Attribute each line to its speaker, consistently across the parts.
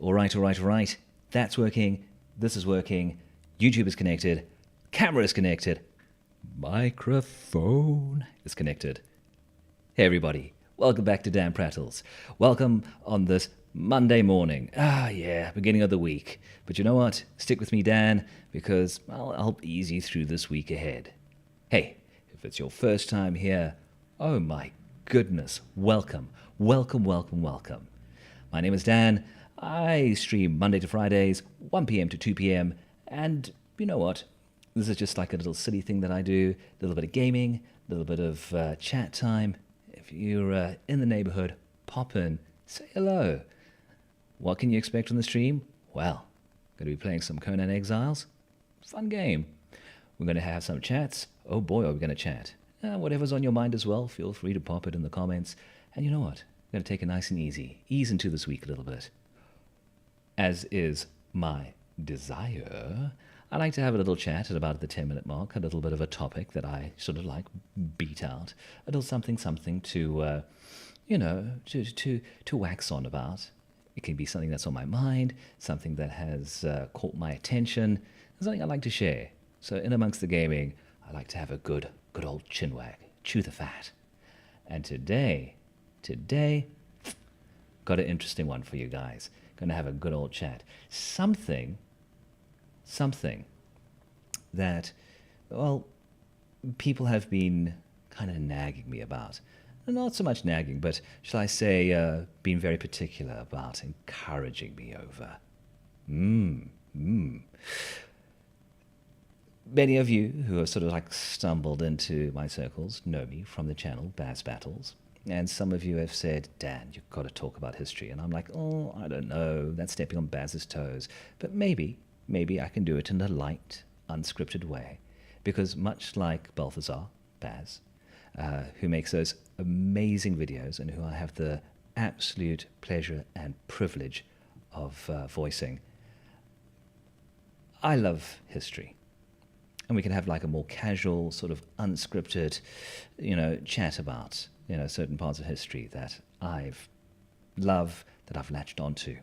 Speaker 1: All right, all right, all right. That's working. This is working. YouTube is connected. Camera is connected. Microphone is connected. Hey, everybody. Welcome back to DanPrattles. Welcome on this Monday morning. Yeah, beginning of the week. But you know what? Stick with me, Dan, because I'll ease you through this week ahead. Hey, if it's your first time here, oh my goodness, welcome. Welcome, welcome, welcome. My name is Dan. I stream Monday to Fridays, 1 p.m. to 2 p.m. And you know what? This is just like a little silly thing that I do. A little bit of gaming, a little bit of chat time. If you're in the neighborhood, pop in, say hello. What can you expect from the stream? Well, going to be playing some Conan Exiles. Fun game. We're going to have some chats. Oh boy, are we going to chat. Whatever's on your mind as well, feel free to pop it in the comments. And you know what? I'm going to take it nice and easy. Ease into this week a little bit. As is my desire, I like to have a little chat at about the 10-minute mark, a little bit of a topic that I sort of like beat out, a little something to, to wax on about. It can be something that's on my mind, something that has caught my attention, something I like to share. So in amongst the gaming, I like to have a good old chinwag, chew the fat. And today, got an interesting one for you guys. Going to have a good old chat. Something that, well, people have been kind of nagging me about. Not so much nagging, but shall I say, being very particular about, encouraging me over. Many of you who have sort of like stumbled into my circles know me from the channel DanPrattles. And some of you have said, Dan, you've got to talk about history. And I'm like, oh, I don't know. That's stepping on Baz's toes. But maybe I can do it in a light, unscripted way. Because much like Balthazar, Baz, who makes those amazing videos and who I have the absolute pleasure and privilege of voicing, I love history. And we can have like a more casual, sort of unscripted, chat about certain parts of history that I've loved, that I've latched onto.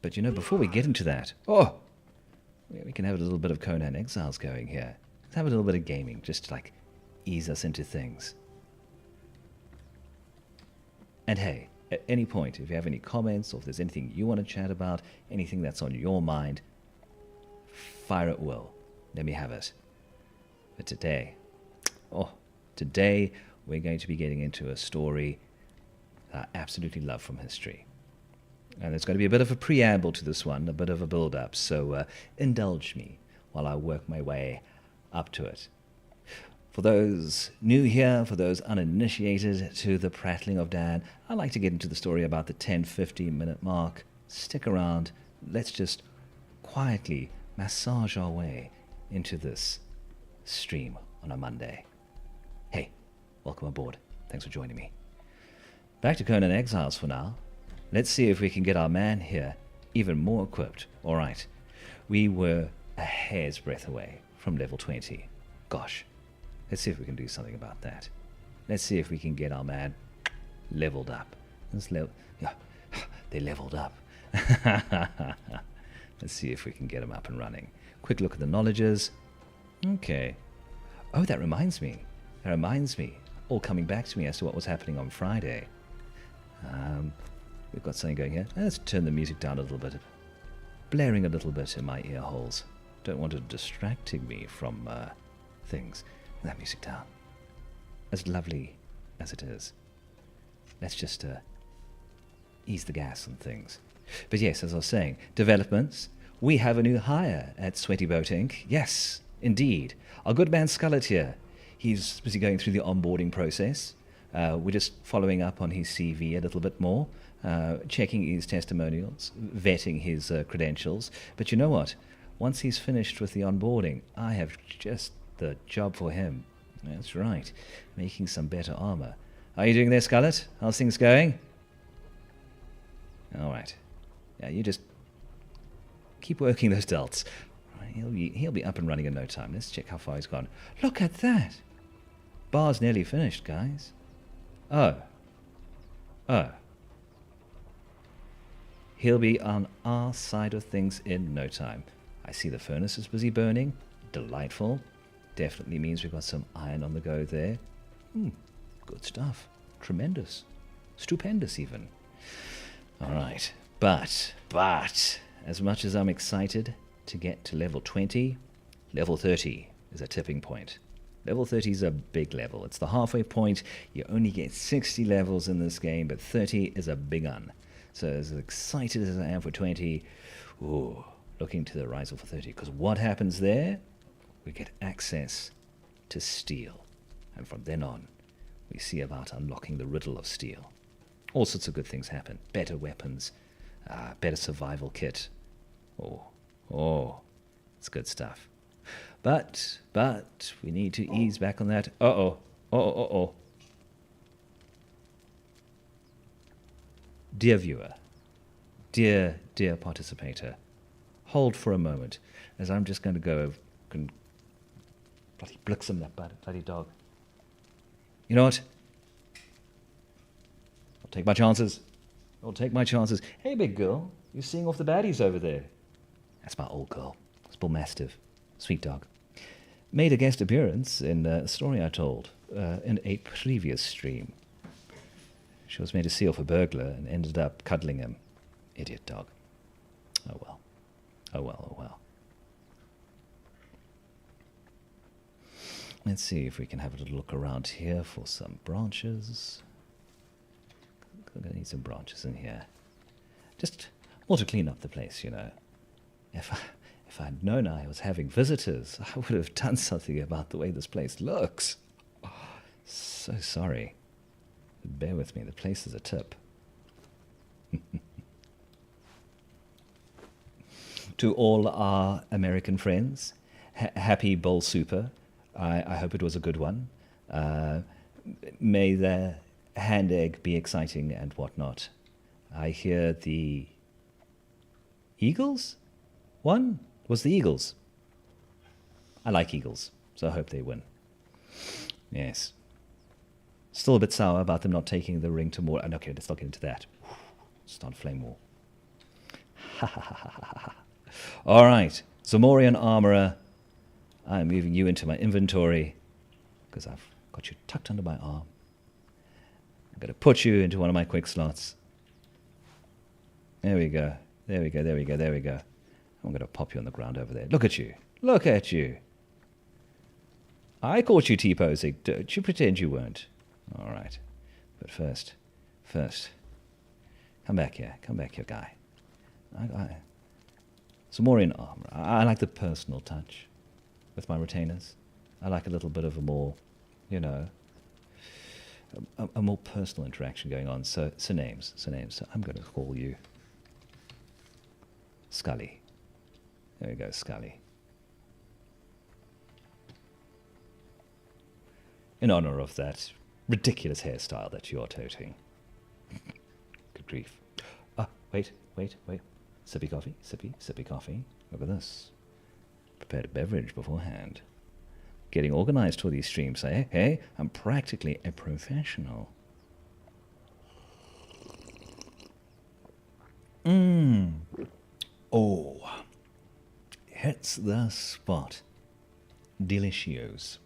Speaker 1: But before we get into that, we can have a little bit of Conan Exiles going here. Let's have a little bit of gaming, just to like ease us into things. And hey, at any point, if you have any comments or if there's anything you want to chat about, anything that's on your mind, fire at will. Let me have it. But today we're going to be getting into a story that I absolutely love from history. And there's going to be a bit of a preamble to this one, a bit of a build-up, so indulge me while I work my way up to it. For those new here, for those uninitiated to the prattling of Dan, I like to get into the story about the 10-15 minute mark. Stick around. Let's just quietly massage our way into this stream on a Monday. Hey, welcome aboard. Thanks for joining me. Back to Conan Exiles for now. Let's see if we can get our man here even more equipped. All right, we were a hair's breadth away from level 20. Gosh, let's see if we can do something about that. Let's see if we can get our man leveled up. They leveled up. Let's see if we can get him up and running. Quick look at the knowledges. Okay. Oh, that reminds me. All coming back to me as to what was happening on Friday. We've got something going here. Let's turn the music down a little bit. Blaring a little bit in my ear holes. Don't want it distracting me from things. That music down. As lovely as it is. Let's just ease the gas on things. But yes, as I was saying, developments. We have a new hire at Sweaty Boat Inc. Yes, indeed. Our good man Scarlett here. He's busy going through the onboarding process. We're just following up on his CV a little bit more, checking his testimonials, vetting his credentials. But you know what? Once he's finished with the onboarding, I have just the job for him. That's right, making some better armor. How are you doing there, Scarlett? How's things going? All right. Yeah, you just keep working those delts. Right, he'll be up and running in no time. Let's check how far he's gone. Look at that. Bar's nearly finished, guys. Oh. He'll be on our side of things in no time. I see the furnace is busy burning. Delightful. Definitely means we've got some iron on the go there. Good stuff. Tremendous. Stupendous even. All right. But, as much as I'm excited to get to level 20, level 30 is a tipping point. Level 30 is a big level. It's the halfway point. You only get 60 levels in this game, but 30 is a big one. So as excited as I am for 20, looking to the horizon for 30. Because what happens there? We get access to steel. And from then on, we see about unlocking the riddle of steel. All sorts of good things happen. Better weapons, better survival kit. It's good stuff. But we need to ease back on that. Dear viewer, dear participator, hold for a moment, as I'm just going to go and bloody blixen that bloody dog. You know what? I'll take my chances. Hey, big girl, you're seeing off the baddies over there. That's my old girl. It's Bull Mastiff. Sweet dog. Made a guest appearance in a story I told in a previous stream. She was made to see off a burglar and ended up cuddling him. Idiot dog. Oh well. Let's see if we can have a little look around here for some branches. I'm going to need some branches in here. Just more to clean up the place, you know. If I'd known I was having visitors, I would have done something about the way this place looks. So sorry. Bear with me, the place is a tip. To all our American friends, happy bowl super. I hope it was a good one. May the hand egg be exciting and whatnot. I hear the Eagles? One was the Eagles. I like Eagles, so I hope they win. Yes. Still a bit sour about them not taking the ring to more. Okay, let's not get into that. Start flame war. All right, Zamorian Armorer. I'm moving you into my inventory because I've got you tucked under my arm. I'm going to put you into one of my quick slots. There we go. I'm going to pop you on the ground over there. Look at you. I caught you T-posing. Don't you pretend you weren't. All right. But first, come back here, guy. Zamorian armor. I like the personal touch with my retainers. I like a little bit of a more, a more personal interaction going on. So names. So I'm going to call you Scully. There we go, Scully. In honor of that ridiculous hairstyle that you're toting. Good grief. Wait. Sippy coffee. Look at this. Prepared a beverage beforehand. Getting organized for these streams, eh? Hey, I'm practically a professional. Oh. Hits the spot. Delicious.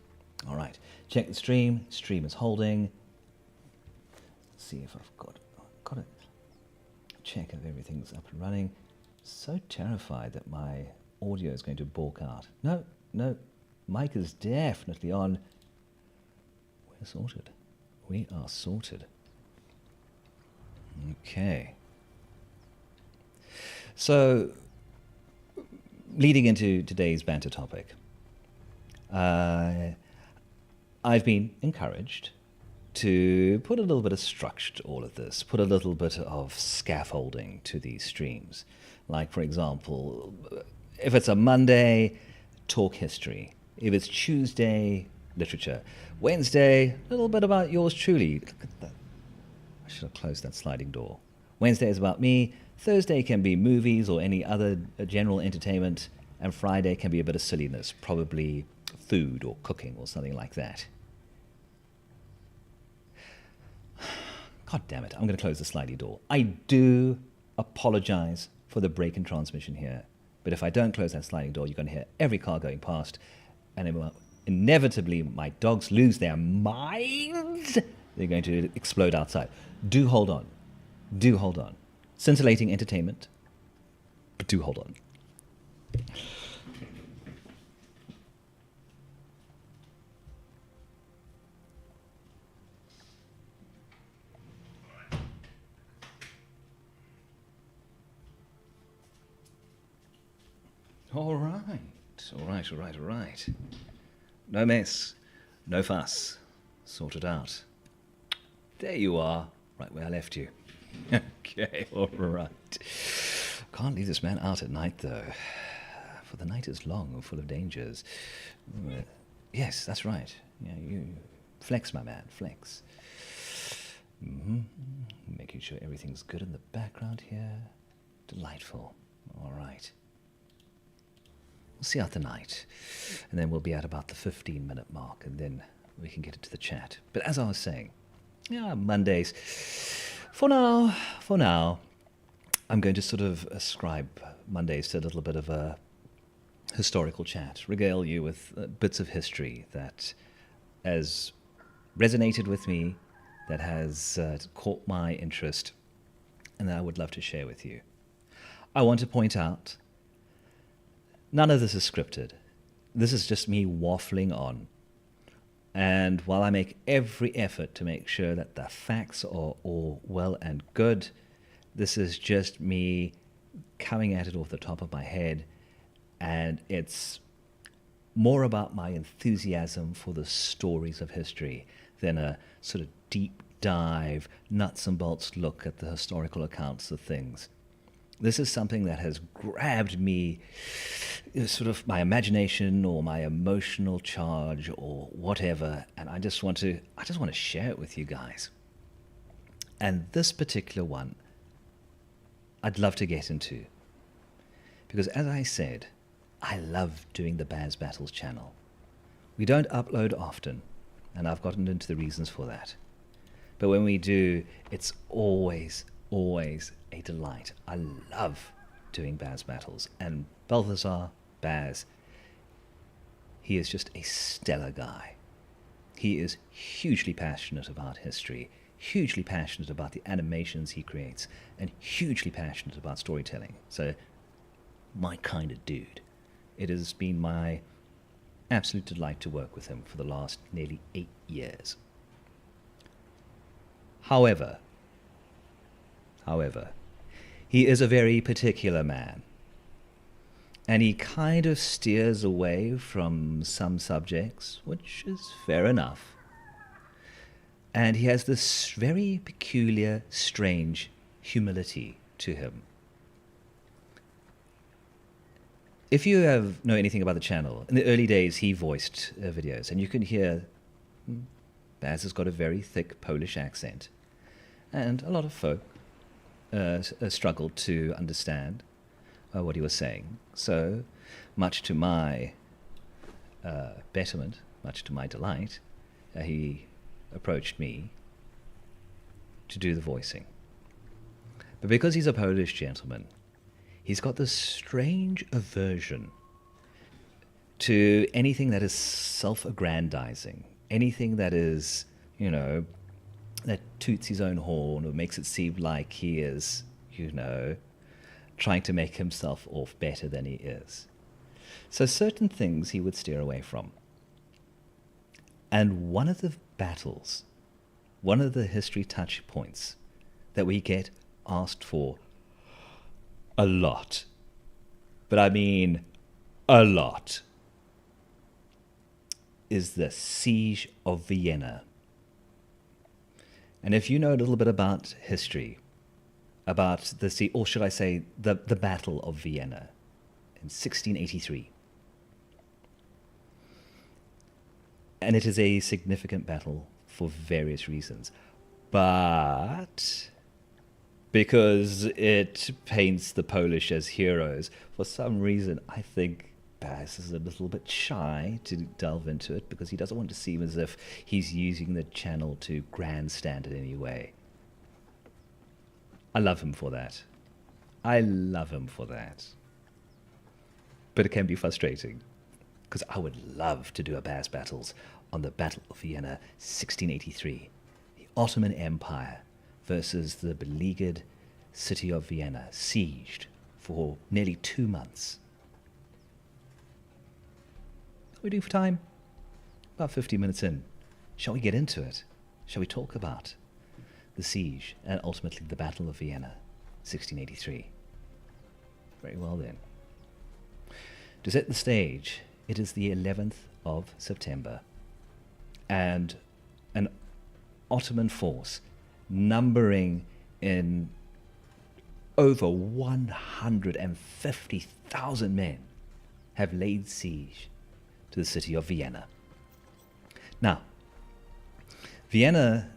Speaker 1: All right. Check the stream. Stream is holding. Let's see if I've got it. Check if everything's up and running. So terrified that my audio is going to balk out. No. Mic is definitely on. We are sorted. Okay. So, leading into today's banter topic, I've been encouraged to put a little bit of structure to all of this, put a little bit of scaffolding to these streams. Like, for example, if it's a Monday, talk history. If it's Tuesday, literature. Wednesday, a little bit about yours truly. Look at that. I should have closed that sliding door. Wednesday is about me. Thursday can be movies or any other general entertainment. And Friday can be a bit of silliness, probably food or cooking or something like that. God damn it, I'm going to close the sliding door. I do apologize for the break in transmission here. But if I don't close that sliding door, you're going to hear every car going past, and it will inevitably my dogs lose their minds. They're going to explode outside. Do hold on. Do hold on. Scintillating entertainment, but do hold on. All right. No mess, no fuss. Sorted out. There you are, right where I left you. Okay, all right. Can't leave this man out at night, though, for the night is long and full of dangers. Yes, that's right. Yeah, you flex, my man, flex. Making sure everything's good in the background here. Delightful. All right. We'll see out the night, and then we'll be at about the 15-minute mark, and then we can get into the chat. But as I was saying, Mondays, for now, I'm going to sort of ascribe Mondays to a little bit of a historical chat, regale you with bits of history that has resonated with me, that has caught my interest, and that I would love to share with you. I want to point out, none of this is scripted. This is just me waffling on. And while I make every effort to make sure that the facts are all well and good, this is just me coming at it off the top of my head. And it's more about my enthusiasm for the stories of history than a sort of deep dive, nuts and bolts look at the historical accounts of things. This is something that has grabbed me, sort of my imagination or my emotional charge or whatever, and I just want to share it with you guys. And this particular one, I'd love to get into, because as I said, I love doing the Baz Battles channel. We don't upload often, and I've gotten into the reasons for that. But when we do, it's always a delight. I love doing Baz Battles, and Balthazar Baz, he is just a stellar guy. He is hugely passionate about history, hugely passionate about the animations he creates, and hugely passionate about storytelling. So, my kind of dude. It has been my absolute delight to work with him for the last nearly 8 years. However, he is a very particular man, and he kind of steers away from some subjects, which is fair enough. And he has this very peculiar, strange humility to him. If you know anything about the channel, in the early days he voiced videos, and you can hear Baz has got a very thick Polish accent, and a lot of folk struggled to understand what he was saying. So, much to my betterment, much to my delight, he approached me to do the voicing. But because he's a Polish gentleman, he's got this strange aversion to anything that is self-aggrandizing, anything that is, that toots his own horn or makes it seem like he is, trying to make himself off better than he is. So certain things he would steer away from. And one of the battles, one of the history touch points that we get asked for a lot, but I mean a lot, is the Siege of Vienna. And if you know a little bit about history, about the siege, or should I say the Battle of Vienna in 1683, and it is a significant battle for various reasons, but because it paints the Polish as heroes, for some reason I think Baz is a little bit shy to delve into it because he doesn't want to seem as if he's using the channel to grandstand in any way. I love him for that. I love him for that. But it can be frustrating, because I would love to do a Bears Battles on the Battle of Vienna 1683, the Ottoman Empire versus the beleaguered city of Vienna, sieged for nearly 2 months. What are we doing for time? About 50 minutes in. Shall we get into it? Shall we talk about the siege and ultimately the Battle of Vienna 1683? Very well then. To set the stage, it is the 11th of September, and an Ottoman force numbering in over 150,000 men have laid siege to the city of Vienna. Now, Vienna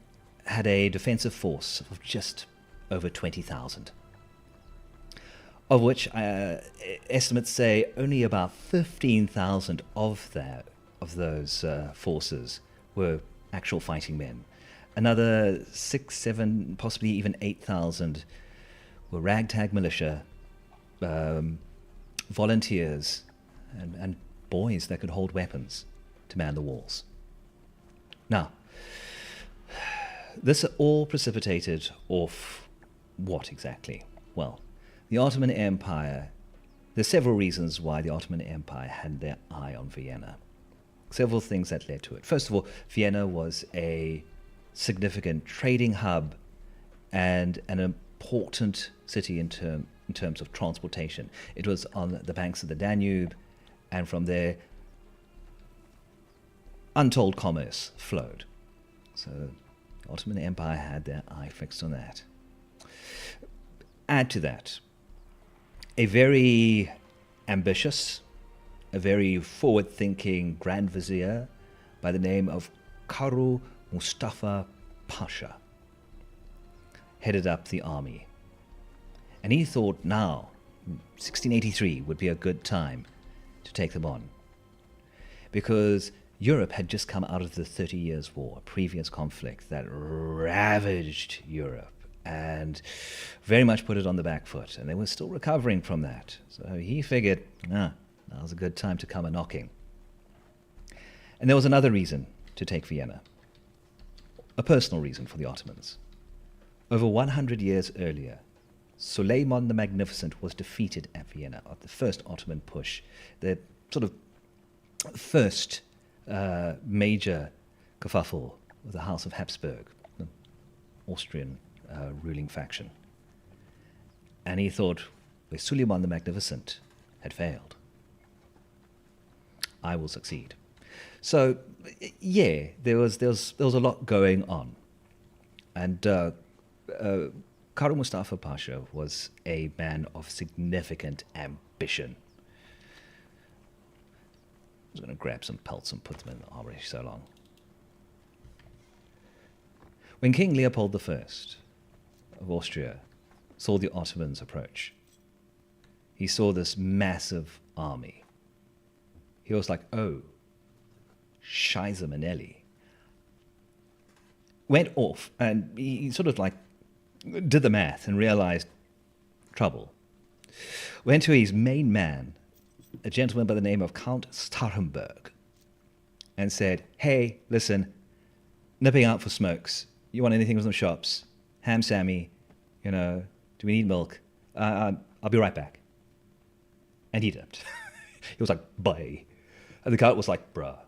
Speaker 1: had a defensive force of just over 20,000. Of which estimates say only about 15,000 of those forces were actual fighting men. Another 6, 7, possibly even 8,000 were ragtag militia, volunteers, and boys that could hold weapons to man the walls. Now, this all precipitated off what exactly? Well, the Ottoman Empire, there's several reasons why the Ottoman Empire had their eye on Vienna. Several things that led to it. First of all, Vienna was a significant trading hub and an important city in terms of transportation. It was on the banks of the Danube, and from there, untold commerce flowed. So the Ottoman Empire had their eye fixed on that. Add to that, a very ambitious, a very forward-thinking Grand Vizier by the name of Kara Mustafa Pasha headed up the army. And he thought now, 1683 would be a good time to take them on. Because Europe had just come out of the 30 Years' War, a previous conflict that ravaged Europe and very much put it on the back foot, and they were still recovering from that. So he figured, now's a good time to come a-knocking. And there was another reason to take Vienna, a personal reason for the Ottomans. Over 100 years earlier, Suleiman the Magnificent was defeated at Vienna at the first Ottoman push, the sort of first major kerfuffle with the House of Habsburg, the Austrian ruling faction. And he thought, well, Suleiman the Magnificent had failed. I will succeed. So, yeah, there was a lot going on. And Kara Mustafa Pasha was a man of significant ambition. I was going to grab some pelts and put them in the armory so long. When King Leopold I of Austria saw the Ottomans approach, he saw this massive army. He was like, oh, Scheiße Manelli. Went off, and he sort of like did the math and realized trouble. Went to his main man, a gentleman by the name of Count Starhemberg, and said, hey, listen, nipping out for smokes. You want anything from the shops? Ham Sammy, do we need milk? I'll be right back. And he dipped. He was like, bye. And the Count was like, bruh.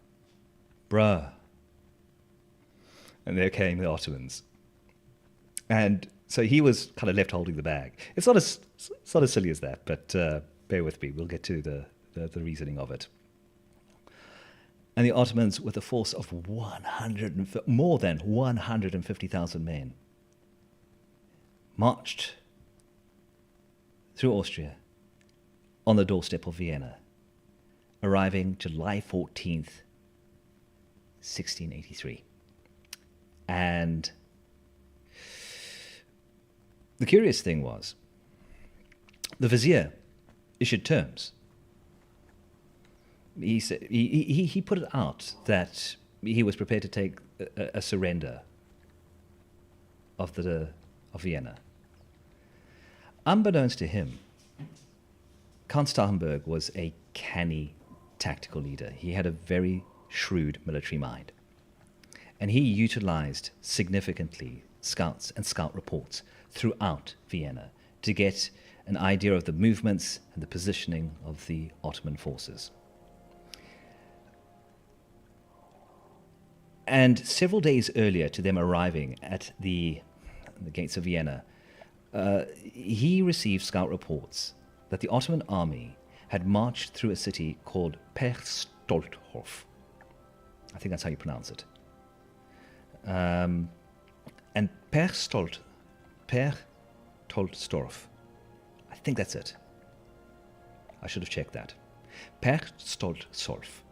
Speaker 1: And there came the Ottomans. And so he was kind of left holding the bag. It's not as silly as that, but bear with me. We'll get to the reasoning of it. And the Ottomans, with a force of more than 150,000 men, marched through Austria on the doorstep of Vienna, arriving July 14th, 1683. And the curious thing was, the vizier issued terms. He said he put it out that he was prepared to take a surrender of Vienna, Unbeknownst to him, Count Starhemberg was a canny tactical leader. He had a very shrewd military mind. And he utilized significantly scouts and scout reports throughout Vienna to get an idea of the movements and the positioning of the Ottoman forces. And several days earlier to them arriving at the gates of Vienna, he received scout reports that the Ottoman army had marched through a city called Perchtoldstorf. I think that's how you pronounce it. And Perchtoldstorf, I think that's it. I should have checked that. Perchtoldstorf.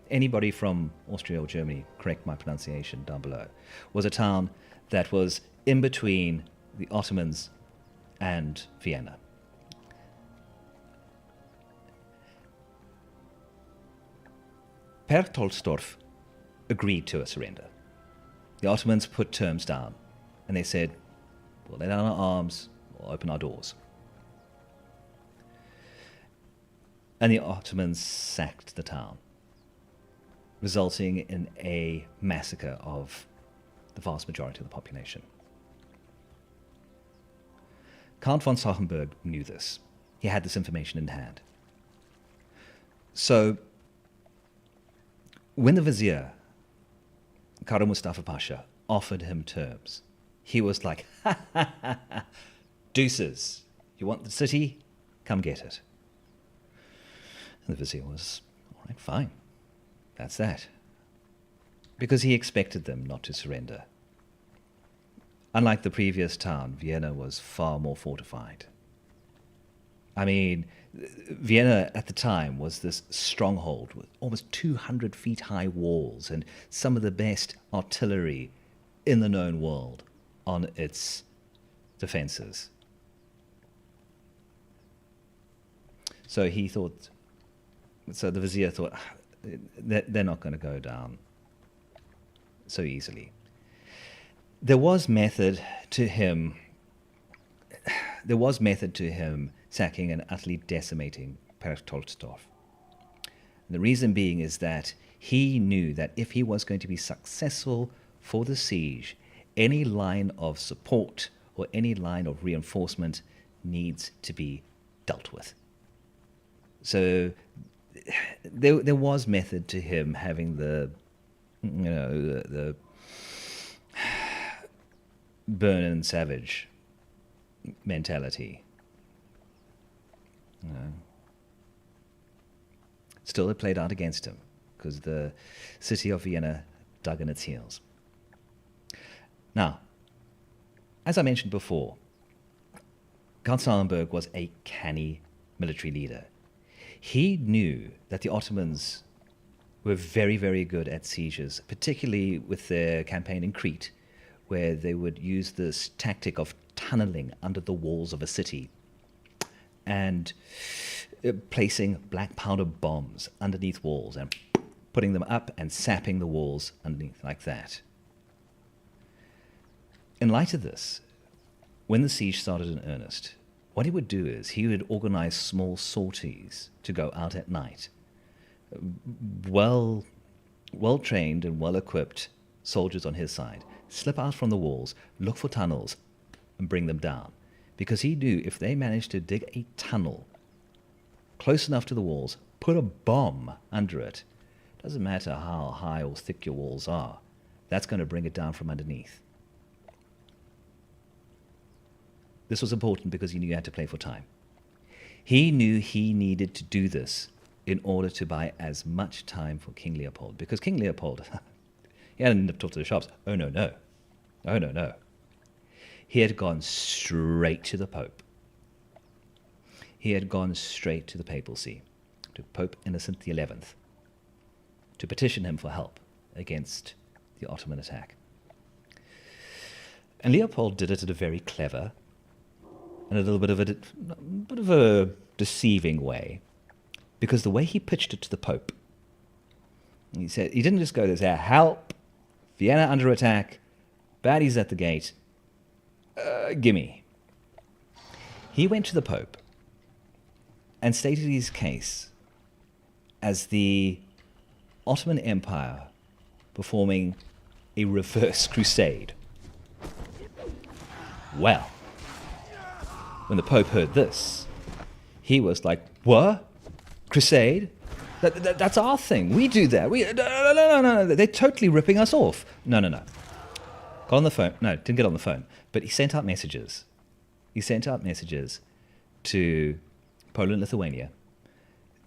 Speaker 1: Anybody from Austria or Germany, correct my pronunciation down below, was a town that was in between the Ottomans and Vienna. Perchtoldstorf agreed to a surrender. The Ottomans put terms down, and they said, we'll lay down our arms, we'll open our doors. And the Ottomans sacked the town, resulting in a massacre of the vast majority of the population. Count von Starhemberg knew this. He had this information in hand. So, when the vizier, Kara Mustafa Pasha, offered him terms, he was like, ha ha ha ha, deuces, you want the city? Come get it. And the vizier was, all right, fine, that's that. Because he expected them not to surrender. Unlike the previous town, Vienna was far more fortified. I mean, Vienna at the time was this stronghold with almost 200 feet high walls and some of the best artillery in the known world on its defenses. So the vizier thought, they're not going to go down so easily. There was method to him sacking and utterly decimating Perchtoldstorf. The reason being is that he knew that if he was going to be successful for the siege, any line of support or any line of reinforcement needs to be dealt with. So there was method to him having the burn and savage mentality. Still, it played out against him because the city of Vienna dug in its heels. Now, as I mentioned before, Count Starhemberg was a canny military leader. He knew that the Ottomans were very, very good at sieges, particularly with their campaign in Crete, where they would use this tactic of tunneling under the walls of a city and placing black powder bombs underneath walls and putting them up and sapping the walls underneath like that. In light of this, when the siege started in earnest, what he would do is he would organize small sorties to go out at night. Well-trained and well-equipped soldiers on his side slip out from the walls, look for tunnels, and bring them down. Because he knew if they managed to dig a tunnel close enough to the walls, put a bomb under it, doesn't matter how high or thick your walls are, that's going to bring it down from underneath. This was important because he knew he had to play for time. He knew he needed to do this in order to buy as much time for King Leopold. Because King Leopold, he hadn't nipped off to the shops. Oh, no. He had gone straight to the Pope. He had gone straight to the papacy, to Pope Innocent XI, to petition him for help against the Ottoman attack. And Leopold did it in a very clever and a little bit of a deceiving way, because the way he pitched it to the Pope, he said, he didn't just go there, help, Vienna under attack, baddies at the gate, gimme. He went to the Pope and stated his case as the Ottoman Empire performing a reverse crusade. Well, when the Pope heard this, he was like, what? Crusade? That's our thing. We do that. No. They're totally ripping us off. No. Got on the phone. No, didn't get on the phone. But he sent out messages. He sent out messages to Poland, Lithuania,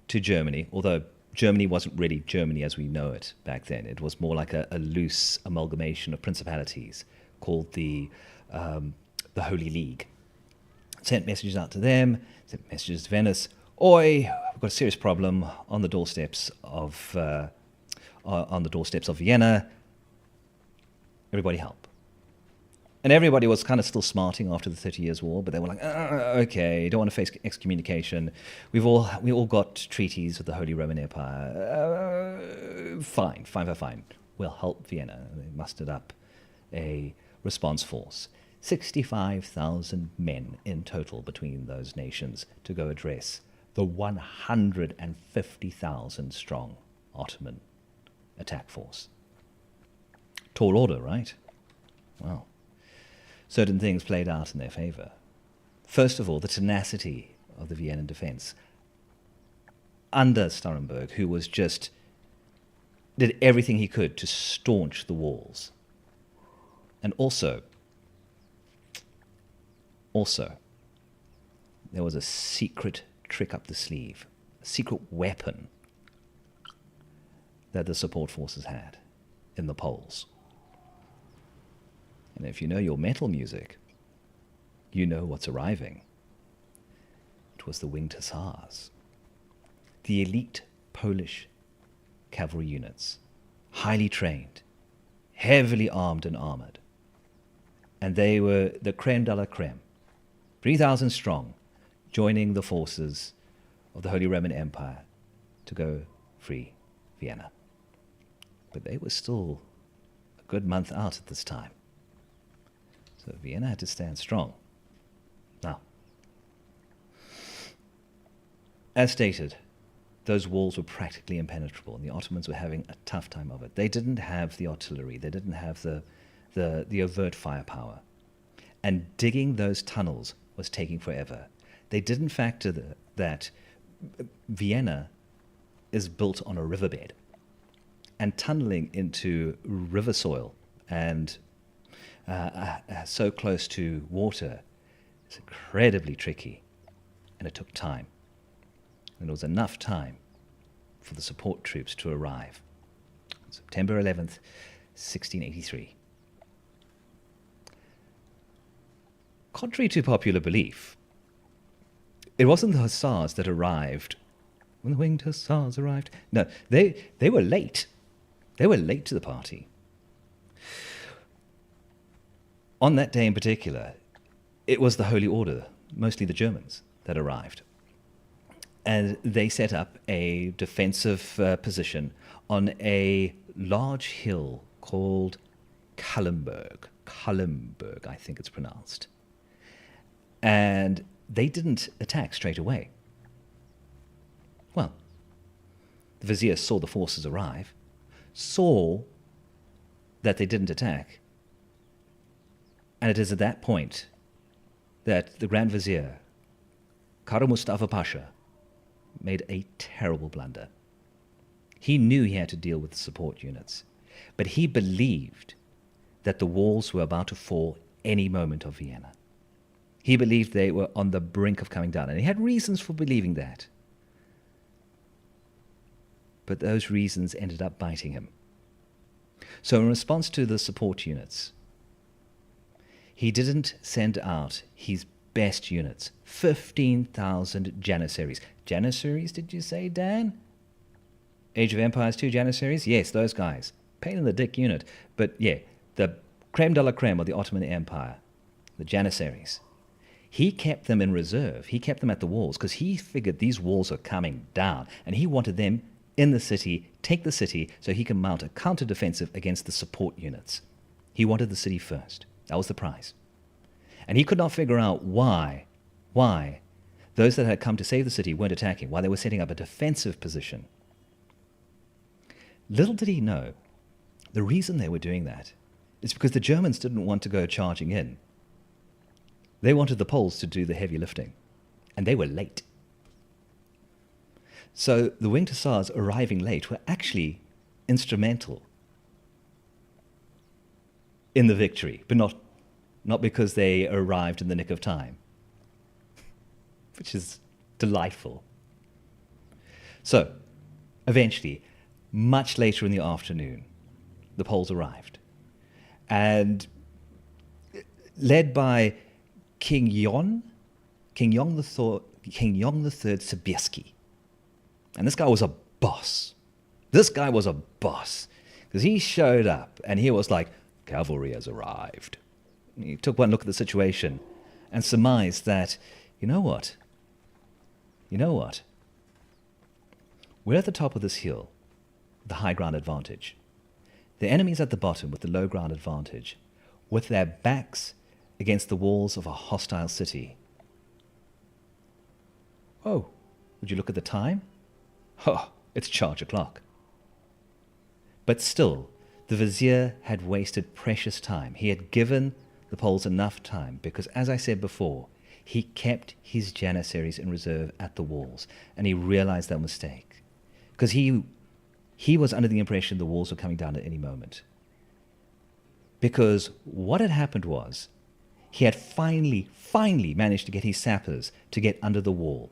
Speaker 1: to Germany, although Germany wasn't really Germany as we know it back then. It was more like a loose amalgamation of principalities called the Holy League. Sent messages out to them, sent messages to Venice. Oi, we've got a serious problem on the doorsteps of Vienna. Everybody help. And everybody was kind of still smarting after the 30 Years' War, but they were like, okay, don't want to face excommunication. We all got treaties with the Holy Roman Empire. Fine. We'll help Vienna. They mustered up a response force. 65,000 men in total between those nations to go address the 150,000 strong Ottoman attack force. Tall order, right? Well, certain things played out in their favor. First of all, the tenacity of the Vienna defense under Starhemberg, who was did everything he could to staunch the walls. And also, there was a secret trick up the sleeve, a secret weapon that the support forces had in the Poles. And if you know your metal music, you know what's arriving. It was the Winged Hussars, the elite Polish cavalry units, highly trained, heavily armed and armored. And they were the creme de la creme, 3,000 strong, joining the forces of the Holy Roman Empire to go free Vienna. But they were still a good month out at this time. So Vienna had to stand strong. Now, as stated, those walls were practically impenetrable, and the Ottomans were having a tough time of it. They didn't have the artillery. They didn't have the overt firepower. And digging those tunnels was taking forever. They didn't factor that Vienna is built on a riverbed, and tunneling into river soil and so close to water is incredibly tricky, and it took time. And it was enough time for the support troops to arrive. September 11th, 1683. Contrary to popular belief, it wasn't the Hussars that arrived when the Winged Hussars arrived. No, they were late. They were late to the party. On that day in particular, it was the Holy Order, mostly the Germans, that arrived. And they set up a defensive position on a large hill called Kallenberg, I think it's pronounced. And they didn't attack straight away. Well, the vizier saw the forces arrive, saw that they didn't attack, and it is at that point that the Grand Vizier, Kara Mustafa Pasha, made a terrible blunder. He knew he had to deal with the support units, but he believed that the walls were about to fall any moment of Vienna. He believed they were on the brink of coming down, and he had reasons for believing that. But those reasons ended up biting him. So in response to the support units, he didn't send out his best units, 15,000 Janissaries. Janissaries, did you say, Dan? Age of Empires 2 Janissaries? Yes, those guys. Pain in the dick unit. But yeah, the creme de la creme of the Ottoman Empire, the Janissaries. He kept them in reserve. He kept them at the walls because he figured these walls are coming down, and he wanted them in the city, take the city, so he can mount a counter-defensive against the support units. He wanted the city first. That was the prize. And he could not figure out why why those that had come to save the city weren't attacking, why they were setting up a defensive position. Little did he know, the reason they were doing that is because the Germans didn't want to go charging in. They wanted the Poles to do the heavy lifting, and they were late. So the Winged Hussars arriving late were actually instrumental in the victory, but not because they arrived in the nick of time, which is delightful. So, eventually, much later in the afternoon, the Poles arrived. And led by King Jon III Sobieski. And this guy was a boss. Because he showed up and he was like, cavalry has arrived. He took one look at the situation and surmised that, you know what? We're at the top of this hill, the high ground advantage. The enemy's at the bottom with the low ground advantage, with their backs against the walls of a hostile city. Oh, would you look at the time? Oh, it's charge o'clock. But still, the vizier had wasted precious time. He had given the Poles enough time because, as I said before, he kept his janissaries in reserve at the walls, and he realized that mistake. Because he was under the impression the walls were coming down at any moment. Because what had happened was, he had finally managed to get his sappers to get under the wall.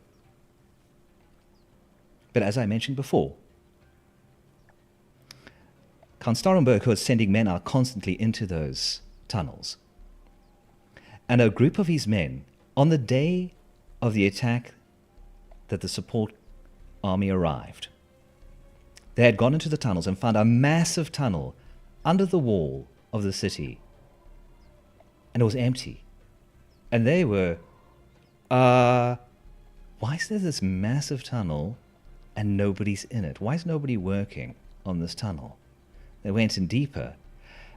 Speaker 1: But as I mentioned before, Count Starenburg was sending men out constantly into those tunnels. And a group of his men, on the day of the attack that the support army arrived, they had gone into the tunnels and found a massive tunnel under the wall of the city. And it was empty. And they were, why is there this massive tunnel and nobody's in it? Why is nobody working on this tunnel? They went in deeper,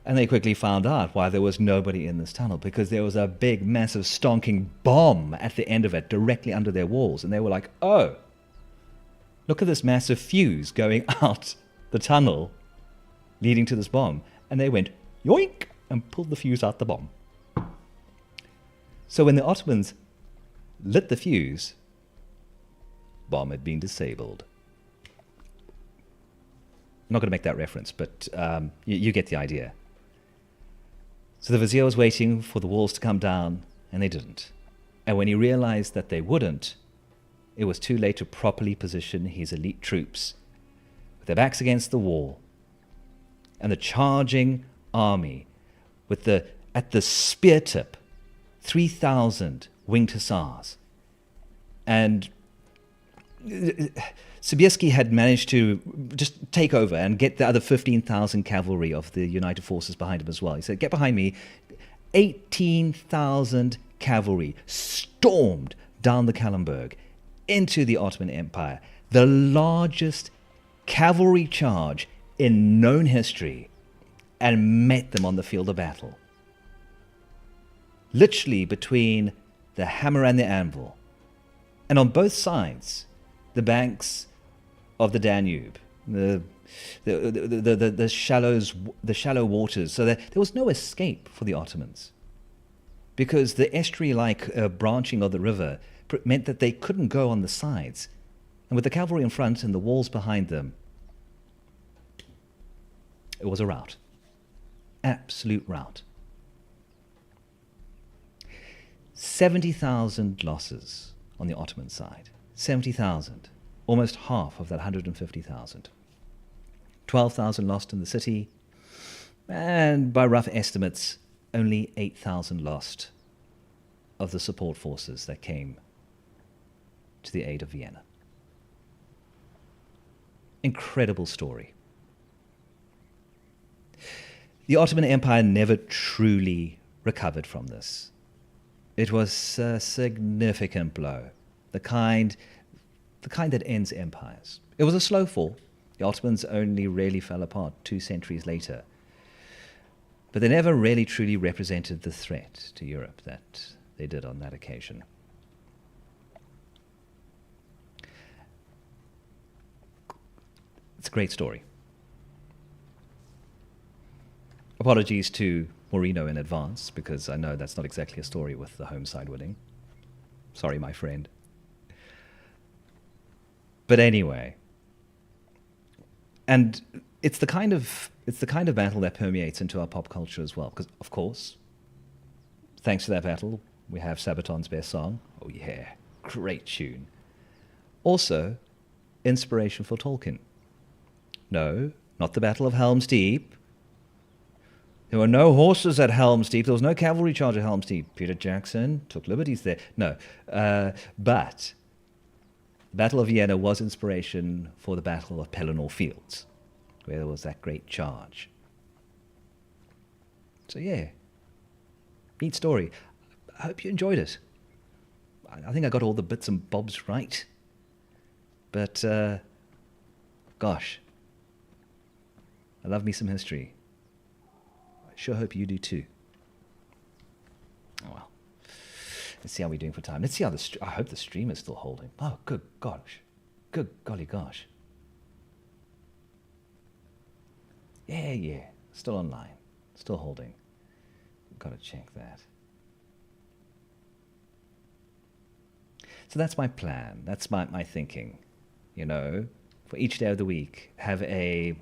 Speaker 1: and they quickly found out why there was nobody in this tunnel, because there was a big, massive, stonking bomb at the end of it, directly under their walls. And they were like, oh, look at this massive fuse going out the tunnel leading to this bomb. And they went, yoink, and pulled the fuse out the bomb. So when the Ottomans lit the fuse, bomb had been disabled. I'm not going to make that reference, but you get the idea. So the vizier was waiting for the walls to come down, and they didn't. And when he realized that they wouldn't, it was too late to properly position his elite troops with their backs against the wall. And the charging army, at the spear tip, 3,000 winged hussars. And Sobieski had managed to just take over and get the other 15,000 cavalry of the United Forces behind him as well. He said, get behind me. 18,000 cavalry stormed down the Kallenberg into the Ottoman Empire, the largest cavalry charge in known history, and met them on the field of battle. Literally between the hammer and the anvil. And on both sides, the banks of the Danube, the shallow waters, so that there was no escape for the Ottomans, because the estuary-like branching of the river meant that they couldn't go on the sides, and with the cavalry in front and the walls behind them, it was a rout, absolute rout. 70,000 losses on the Ottoman side. 70,000, almost half of that 150,000. 12,000 lost in the city, and by rough estimates, only 8,000 lost of the support forces that came to the aid of Vienna. Incredible story. The Ottoman Empire never truly recovered from this. It was a significant blow. The kind that ends empires. It was a slow fall. The Ottomans only really fell apart 2 centuries later. But they never really truly represented the threat to Europe that they did on that occasion. It's a great story. Apologies to Moreno in advance, because I know that's not exactly a story with the home side winning. Sorry, my friend. But anyway, and it's the kind of battle that permeates into our pop culture as well. Because of course, thanks to that battle, we have Sabaton's best song. Oh yeah, great tune. Also, inspiration for Tolkien. No, not the Battle of Helm's Deep. There were no horses at Helm's Deep. There was no cavalry charge at Helm's Deep. Peter Jackson took liberties there. No, but the Battle of Vienna was inspiration for the Battle of Pelennor Fields, where there was that great charge. So yeah, neat story. I hope you enjoyed it. I think I got all the bits and bobs right. But, gosh, I love me some history. I sure hope you do too. Oh well. Let's see how we're doing for time. Let's see how I hope the stream is still holding. Oh, good gosh. Good golly gosh. Yeah. Still online. Still holding. Gotta check that. So that's my plan. That's my thinking. You know, for each day of the week, have a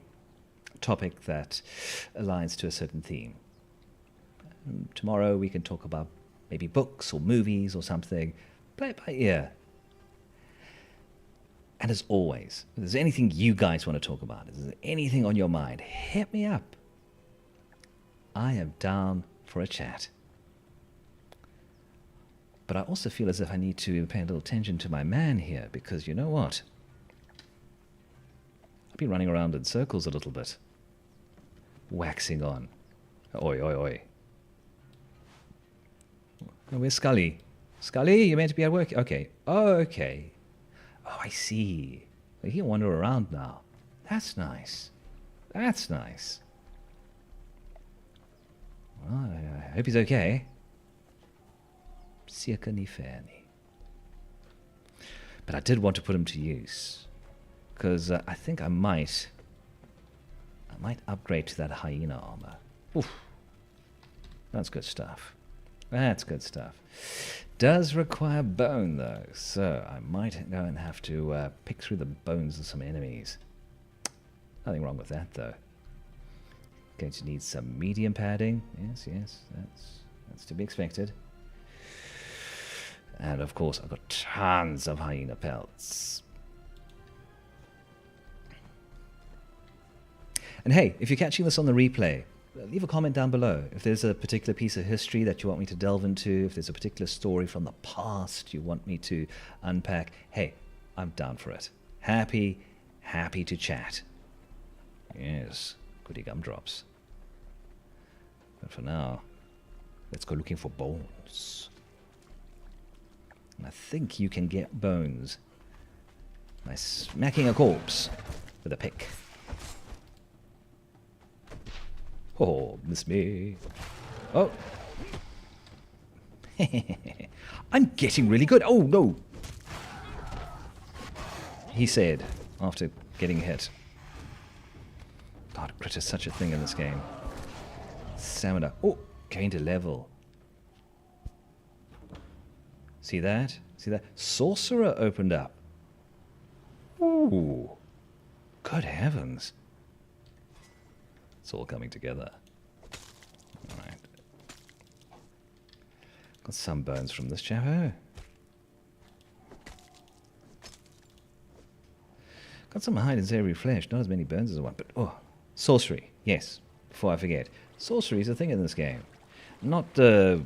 Speaker 1: topic that aligns to a certain theme. And tomorrow we can talk about maybe books or movies or something. Play it by ear. And as always, if there's anything you guys want to talk about, if there's anything on your mind, hit me up. I am down for a chat. But I also feel as if I need to pay a little attention to my man here, because you know what? I've been running around in circles a little bit. Waxing on. Oi, oi, oi. Oh, where's Scully? Scully, you meant to be at work? Okay. Oh, okay. Oh, I see. He can wander around now. That's nice. That's nice. Well, I hope he's okay. Circa ni fairly. But I did want to put him to use, because I think I might upgrade to that hyena armor. Oof. That's good stuff. That's good stuff. Does require bone though, so I might go and have to pick through the bones of some enemies. Nothing wrong with that though. Going to need some medium padding. Yes, that's to be expected. And of course, I've got tons of hyena pelts. And hey, if you're catching this on the replay, leave a comment down below. If there's a particular piece of history that you want me to delve into, if there's a particular story from the past you want me to unpack, hey, I'm down for it. Happy to chat. Yes, goody gumdrops. But for now, let's go looking for bones. And I think you can get bones by smacking a corpse with a pick. Oh, miss me. Oh. I'm getting really good. Oh, no. He said, after getting hit. God, crit is such a thing in this game. Stamina. Oh, gained a level. See that? See that? Sorcerer opened up. Ooh. Good heavens. It's all coming together. Alright. Got some bones from this chap. Got some hide and savory flesh. Not as many bones as I want, but oh. Sorcery. Yes. Before I forget. Sorcery is a thing in this game. Not the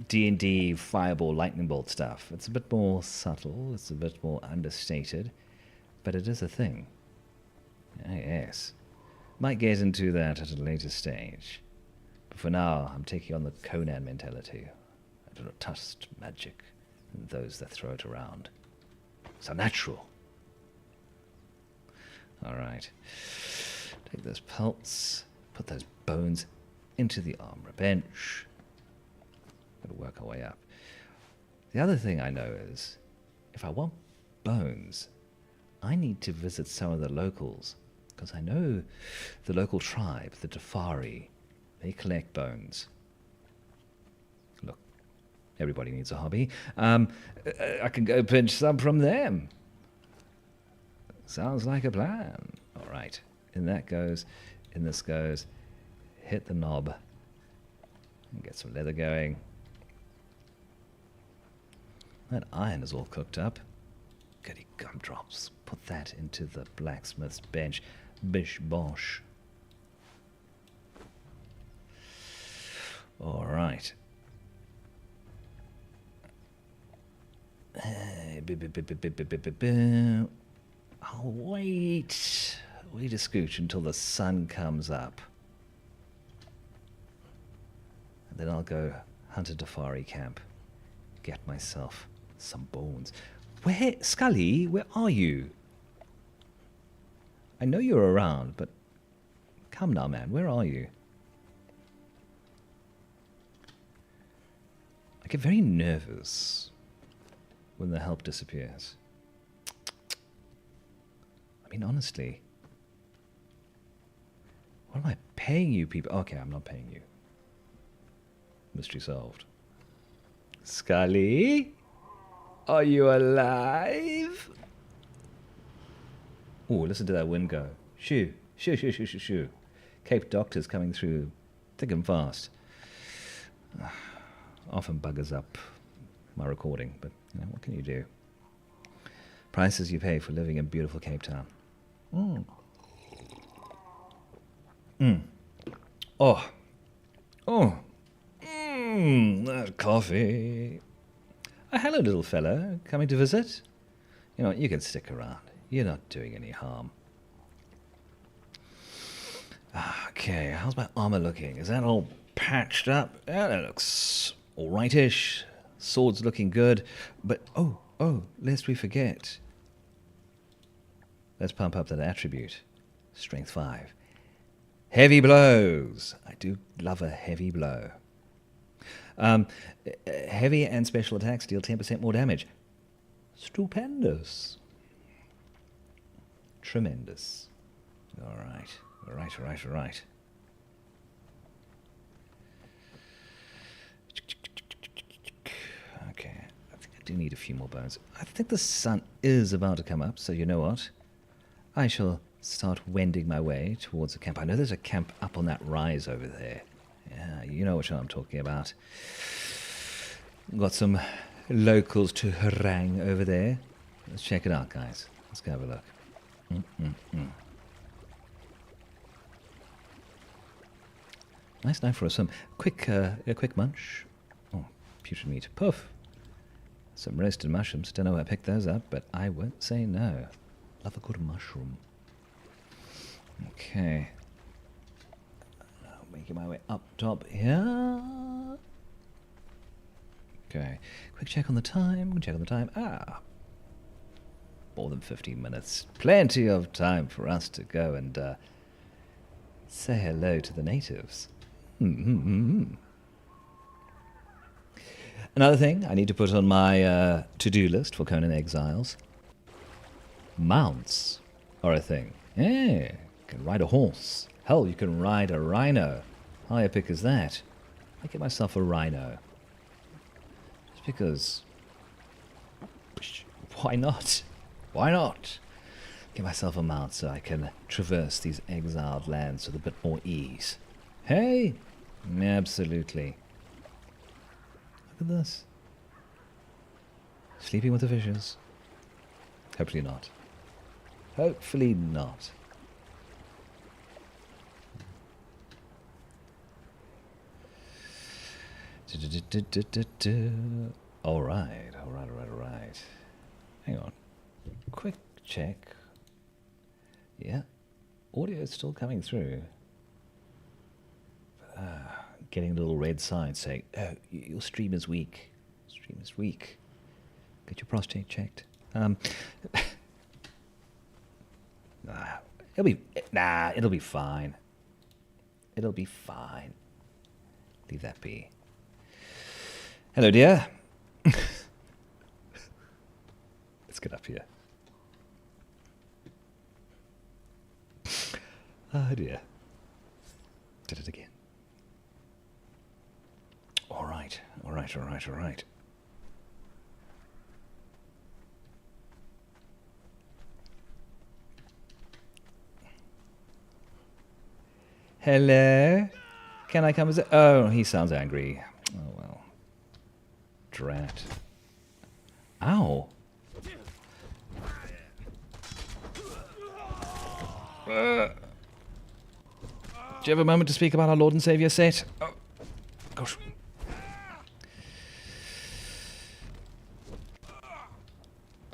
Speaker 1: D&D fireball lightning bolt stuff. It's a bit more subtle. It's a bit more understated. But it is a thing. Ah, yes. Might get into that at a later stage. But for now, I'm taking on the Conan mentality. I do not trust magic and those that throw it around. It's unnatural. Alright. Take those pelts. Put those bones into the armor bench. Gotta work our way up. The other thing I know is, if I want bones, I need to visit some of the locals, because I know the local tribe, the Dafari, they collect bones. Look, everybody needs a hobby. I can go pinch some from them. Sounds like a plan. All right, in that goes, in this goes. Hit the knob and get some leather going. That iron is all cooked up. Goody gumdrops. Put that into the blacksmith's bench. Bish bosh. All right. I'll wait. Wait a scooch until the sun comes up. And then I'll go hunt a Dafari camp. Get myself some bones. Where, Scully, where are you? I know you're around, but come now, man, where are you? I get very nervous when the help disappears. I mean, honestly, what am I paying you people? Okay, I'm not paying you. Mystery solved. Scully? Are you alive? Oh, listen to that wind go. Shoo, shoo, shoo, shoo, shoo, shoo. Cape Doctor's coming through thick and fast. Often buggers up my recording, but you know, what can you do? Prices you pay for living in beautiful Cape Town. Oh. Oh. That coffee. Hello, little fella. Coming to visit? You know what, you can stick around. You're not doing any harm. Okay, how's my armor looking? Is that all patched up? Yeah, that looks alrightish. Sword's looking good. But, oh, lest we forget. Let's pump up that attribute. Strength 5. Heavy blows. I do love a heavy blow. Heavy and special attacks deal 10% more damage. Stupendous. Tremendous. All right. Okay, I think I do need a few more bones. I think the sun is about to come up, so you know what? I shall start wending my way towards the camp. I know there's a camp up on that rise over there. Yeah, you know what I'm talking about. Got some locals to harangue over there. Let's check it out, guys. Let's go have a look. Nice night for a swim. A quick munch. Oh, putrid meat. Poof. Some roasted mushrooms. Don't know where I picked those up, but I won't say no. Love a good mushroom. Okay. Making my way up top here. Okay. Quick check on the time. More than 15 minutes. Plenty of time for us to go and say hello to the natives. Another thing I need to put on my to-do list for Conan Exiles. Mounts are a thing. Yeah, you can ride a horse. Hell, you can ride a rhino. How epic is that? I get myself a rhino. Just because... Why not? Why not? Get myself a mount so I can traverse these exiled lands with a bit more ease. Hey? Absolutely. Look at this. Sleeping with the fishes. Hopefully not. Hopefully not. All right. Hang on. Quick check. Yeah. Audio is still coming through. Getting a little red sign saying, oh, your stream is weak. Get your prostate checked. It'll be fine. Leave that be. Hello, dear. Let's get up here. Oh dear. Did it again. Alright, alright, alright, alright. Hello? Can I come as a... Oh, he sounds angry. Oh, well. Drat. Ow. Do you have a moment to speak about our Lord and Saviour, Set? Oh, gosh.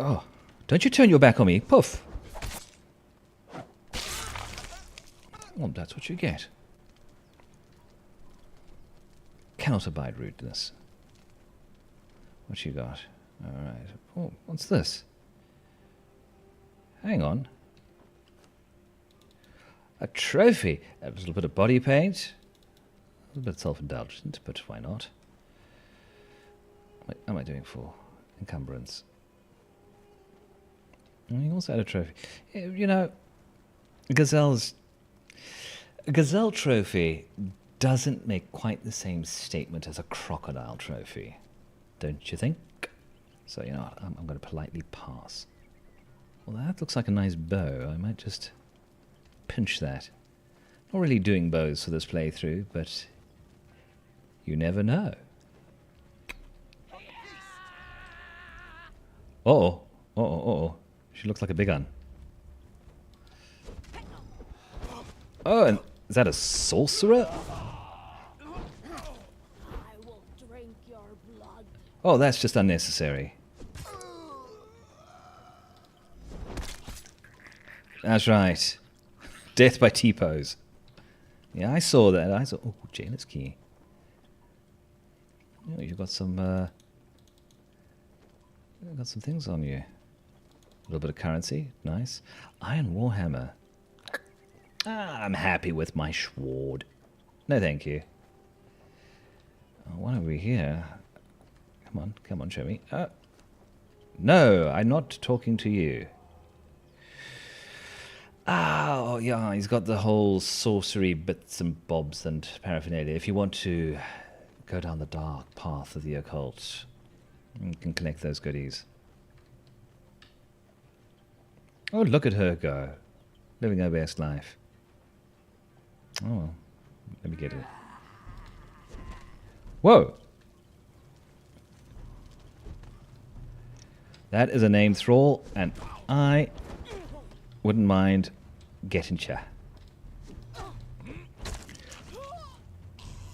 Speaker 1: Oh, don't you turn your back on me. Poof. Well, that's what you get. Cannot abide rudeness. What you got? Alright. Oh, what's this? Hang on. A trophy. A little bit of body paint. A little bit self-indulgent, but why not? What am I doing for? Encumbrance. And you also had a trophy. You know, a gazelle trophy doesn't make quite the same statement as a crocodile trophy, don't you think? So, you know what, I'm going to politely pass. Well, that looks like a nice bow. I might just pinch that. Not really doing bows for this playthrough, but you never know. Uh-oh. Uh-oh, uh-oh. She looks like a big one. Oh, and is that a sorcerer?
Speaker 2: I will drink your blood.
Speaker 1: Oh, that's just unnecessary. That's right. Death by T-pose. Yeah, I saw that. I saw... Oh, Jail's key. Oh, you've got some... you've got some things on you. A little bit of currency. Nice. Iron Warhammer. I'm happy with my sword. No, thank you. Oh, what have we here? Come on, show me. No, I'm not talking to you. Oh, yeah, he's got the whole sorcery bits and bobs and paraphernalia. If you want to go down the dark path of the occult, you can collect those goodies. Oh, look at her go. Living her best life. Oh, well. Let me get it. Whoa! That is a name thrall, and I wouldn't mind getting ya.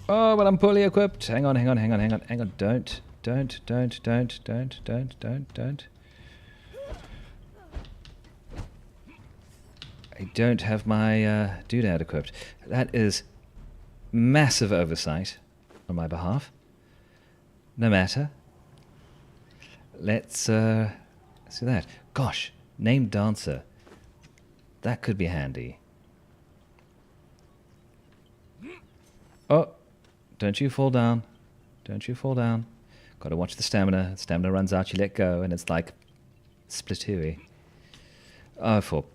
Speaker 1: Oh, but I'm poorly equipped. Hang on. Don't. I don't have my doodad equipped. That is massive oversight on my behalf. No matter. Let's do that. Gosh, named dancer. That could be handy. Oh, don't you fall down. Don't you fall down. Got to watch the stamina. Stamina runs out, you let go, and it's like Splatoon. Oh, for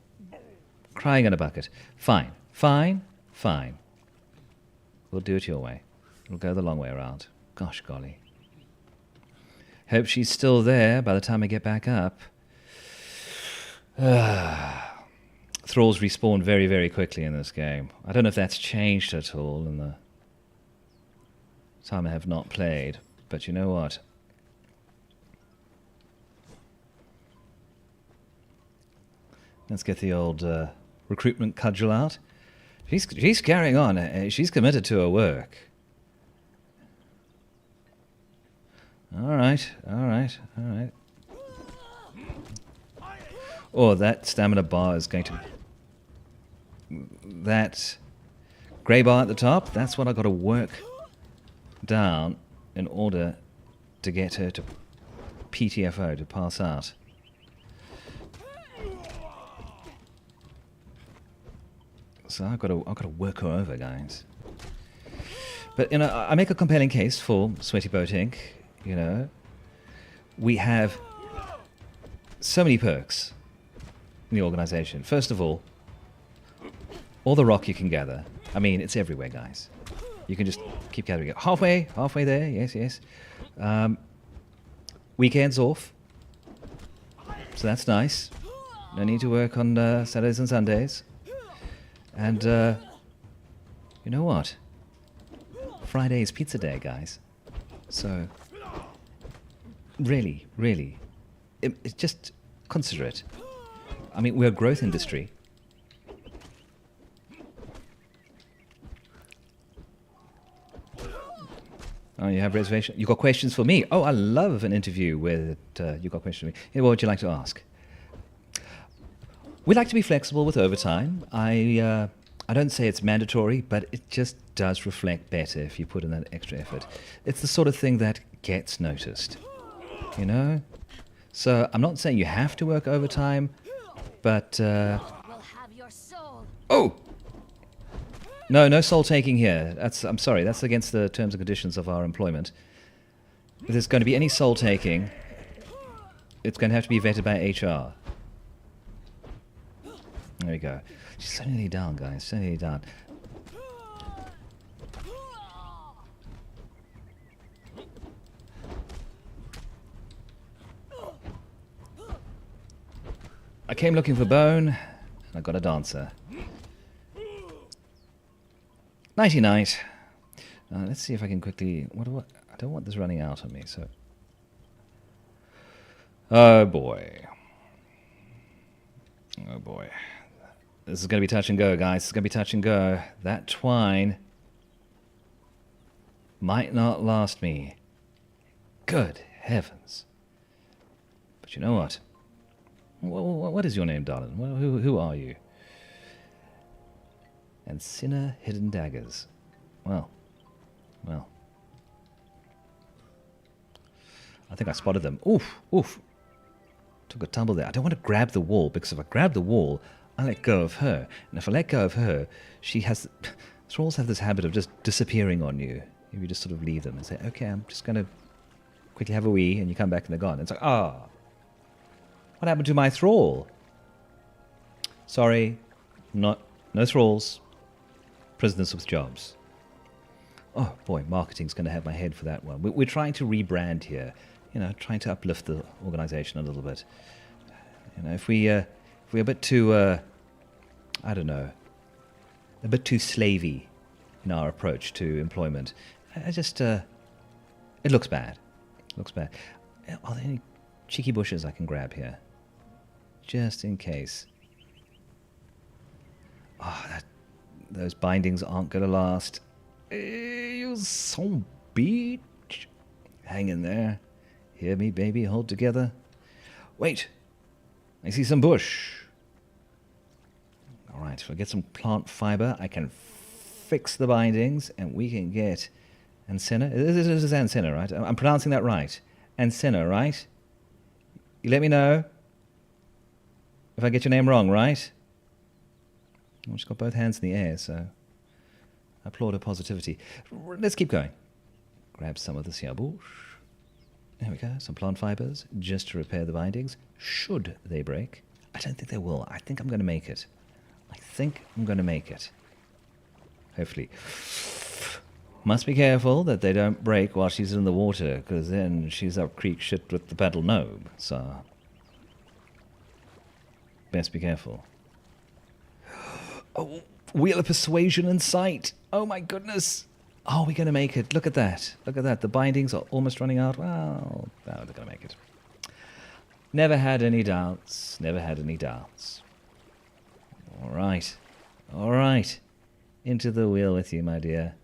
Speaker 1: crying in a bucket. Fine. We'll do it your way. We'll go the long way around. Gosh golly. Hope she's still there by the time I get back up. Thralls respawn very, very quickly in this game. I don't know if that's changed at all in the time I have not played, but you know what? Let's get the old recruitment cudgel out. She's carrying on. She's committed to her work. All right. Oh, that stamina bar is going to... That grey bar at the top, that's what I've got to work down in order to get her to PTFO, to pass out. So I've got to work her over, guys. But, you know, I make a compelling case for Sweaty Boat Inc., you know. We have so many perks in the organization. First of all, all the rock you can gather. I mean, it's everywhere, guys. You can just keep gathering it. Halfway there. Yes, yes. Weekends off, so that's nice. No need to work on Saturdays and Sundays. And you know what? Friday is pizza day, guys. So really, really, it's just consider it. I mean, we're a growth industry. Oh, you have reservation? You got questions for me? Oh, I love an interview where you got questions for me. Yeah, what would you like to ask? We like to be flexible with overtime. I don't say it's mandatory, but it just does reflect better if you put in that extra effort. It's the sort of thing that gets noticed, you know? So I'm not saying you have to work overtime, but...
Speaker 2: We'll have your soul.
Speaker 1: Oh! No soul taking here. I'm sorry, that's against the terms and conditions of our employment. If there's going to be any soul taking, it's going to have to be vetted by HR. There we go. She's so nearly down, guys. So nearly down. I came looking for bone, and I got a dancer. Nighty night. Let's see if I can quickly... I don't want this running out on me, so... Oh boy. Oh boy. This is going to be touch and go, guys. It's going to be touch and go. That twine might not last me. Good heavens. But you know what? What is your name, darling? Who are you? And Sinner Hidden Daggers. Well. I think I spotted them. Oof. Took a tumble there. I don't want to grab the wall, because if I grab the wall, I let go of her. And if I let go of her, she has... Thralls have this habit of just disappearing on you. If you just sort of leave them and say, okay, I'm just going to quickly have a wee, and you come back and they're gone. It's like, what happened to my thrall? Sorry, no thralls. Prisoners with jobs. Oh boy, marketing's going to have my head for that one. We're trying to rebrand here. You know, trying to uplift the organization a little bit. You know, if we're a bit too, I don't know, a bit too slavey in our approach to employment, it looks bad. It looks bad. Are there any cheeky bushes I can grab here? Just in case. Oh, those bindings aren't going to last. You son bitch. Hang in there. Hear me, baby? Hold together. Wait. I see some bush. All right, if I get some plant fiber, I can fix the bindings, and we can get Ancena. This is Ancena, right? I'm pronouncing that right. Ancena, right? You let me know if I get your name wrong, right? Well, she's got both hands in the air, so I applaud her positivity. Let's keep going. Grab some of this here bush. There we go, some plant fibers, just to repair the bindings. Should they break? I don't think they will. I think I'm going to make it. Hopefully. Must be careful that they don't break while she's in the water, because then she's up creek shit with the paddle nobe. So, best be careful. Oh, wheel of persuasion in sight. Oh my goodness. Oh, we're going to make it. Look at that. The bindings are almost running out. Well, no, they're going to make it. Never had any doubts. All right. Into the wheel with you, my dear.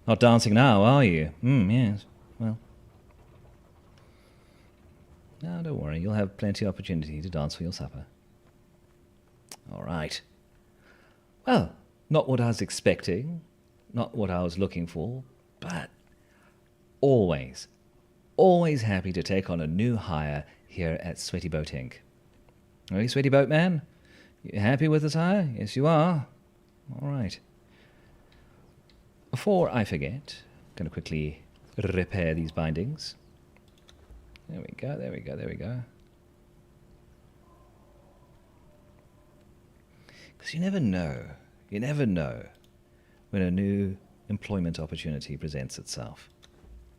Speaker 1: Not dancing now, are you? Yes. Well. No, don't worry. You'll have plenty of opportunity to dance for your supper. All right. Well, not what I was expecting, not what I was looking for, but always happy to take on a new hire here at Sweaty Boat Inc. Are you Sweaty Boat Man? You happy with this hire? Yes, you are. All right. Before I forget, I'm going to quickly repair these bindings. There we go, there we go, there we go. Because you never know when a new employment opportunity presents itself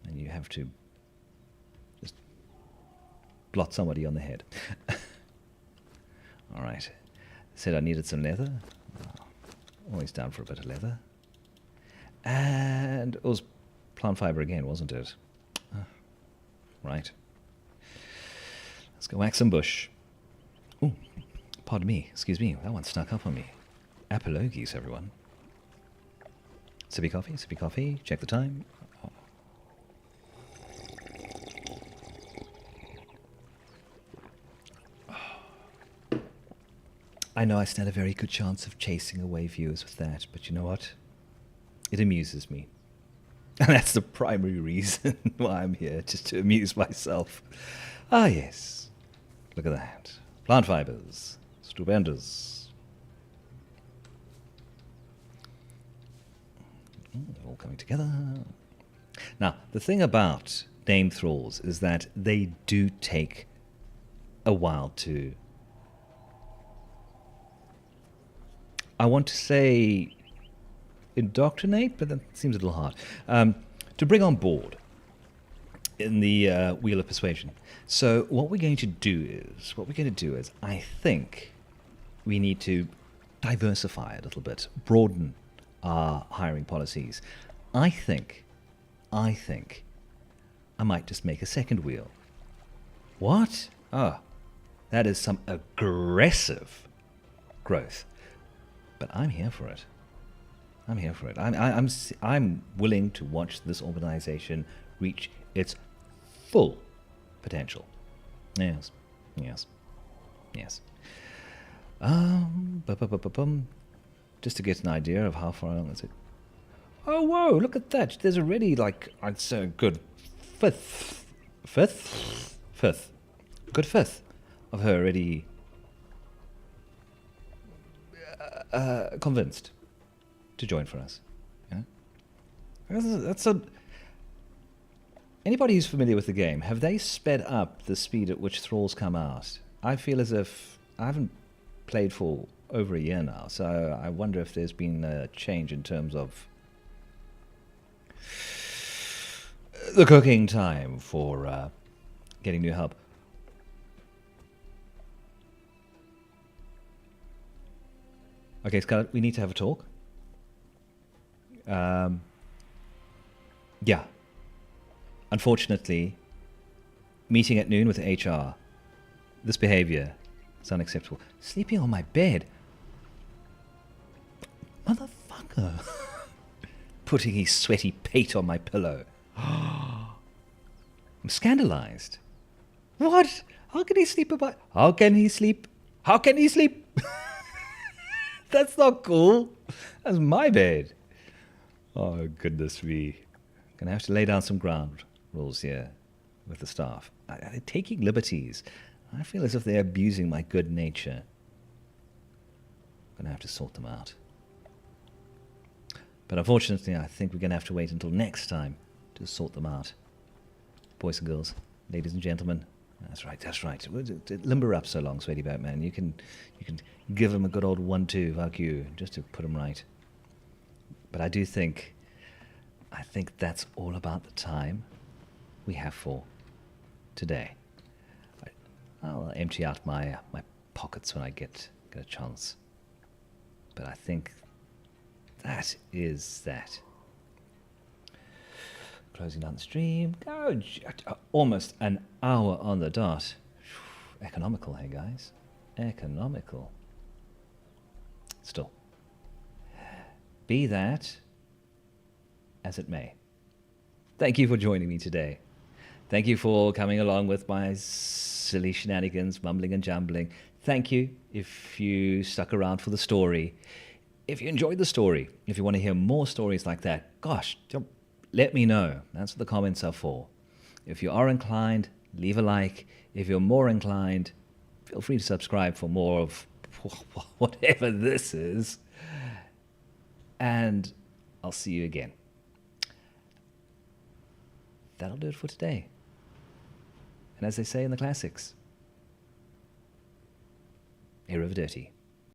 Speaker 1: and you have to just blot somebody on the head. All right. Said I needed some leather. Always down for a bit of leather. And it was plant fiber again, wasn't it? Right. Let's go whack some bush. Oh, pardon me. Excuse me. That one snuck up on me. Apologies, everyone. Sippy coffee, sippy coffee. Check the time. I know I stand a very good chance of chasing away viewers with that, but you know what? It amuses me. And that's the primary reason why I'm here, just to amuse myself. Ah, yes. Look at that. Plant fibers. Stupendous. All coming together. Now, the thing about DanPrattles is that they do take a while to... I want to say indoctrinate, but that seems a little hard. To bring on board in the wheel of persuasion. So what we're going to do is, I think we need to diversify a little bit, broaden our hiring policies. I think I might just make a second wheel. What? Oh, that is some aggressive growth. But I'm here for it. I'm willing to watch this organization reach its full potential. Yes. Just to get an idea of how far along is it. Oh, whoa, look at that. There's already, like, I'd say a good fifth of her already convinced to join for us. Yeah? Anybody who's familiar with the game, have they sped up the speed at which thralls come out? I feel as if I haven't played for over a year now, so I wonder if there's been a change in terms of the cooking time for getting new help. Okay, Scarlett, we need to have a talk. Yeah. Unfortunately, meeting at noon with HR. This behavior is unacceptable. Sleeping on my bed. Motherfucker. Putting his sweaty pate on my pillow. I'm scandalized. What? How can he sleep about... How can he sleep? That's not cool. That's my bed. Oh, goodness me. Gonna have to lay down some ground rules here with the staff. They're taking liberties. I feel as if they're abusing my good nature. Gonna have to sort them out. But unfortunately, I think we're gonna have to wait until next time to sort them out. Boys and girls, ladies and gentlemen. That's right. Limber up so long, Sweaty Batman. You can give him a good old 1-2, fuck you, just to put him right. But I think that's all about the time we have for today. I'll empty out my pockets when I get a chance. But I think that is that. Closing down the stream. Go, almost an hour on the dot. Economical, hey guys. Economical. Still. Be that as it may. Thank you for joining me today. Thank you for coming along with my silly shenanigans, mumbling and jambling. Thank you if you stuck around for the story. If you enjoyed the story, if you want to hear more stories like that, gosh, let me know. That's what the comments are for. If you are inclined, leave a like. If you're more inclined, feel free to subscribe for more of whatever this is. And I'll see you again. That'll do it for today. And And as they say in the classics, arrivederci.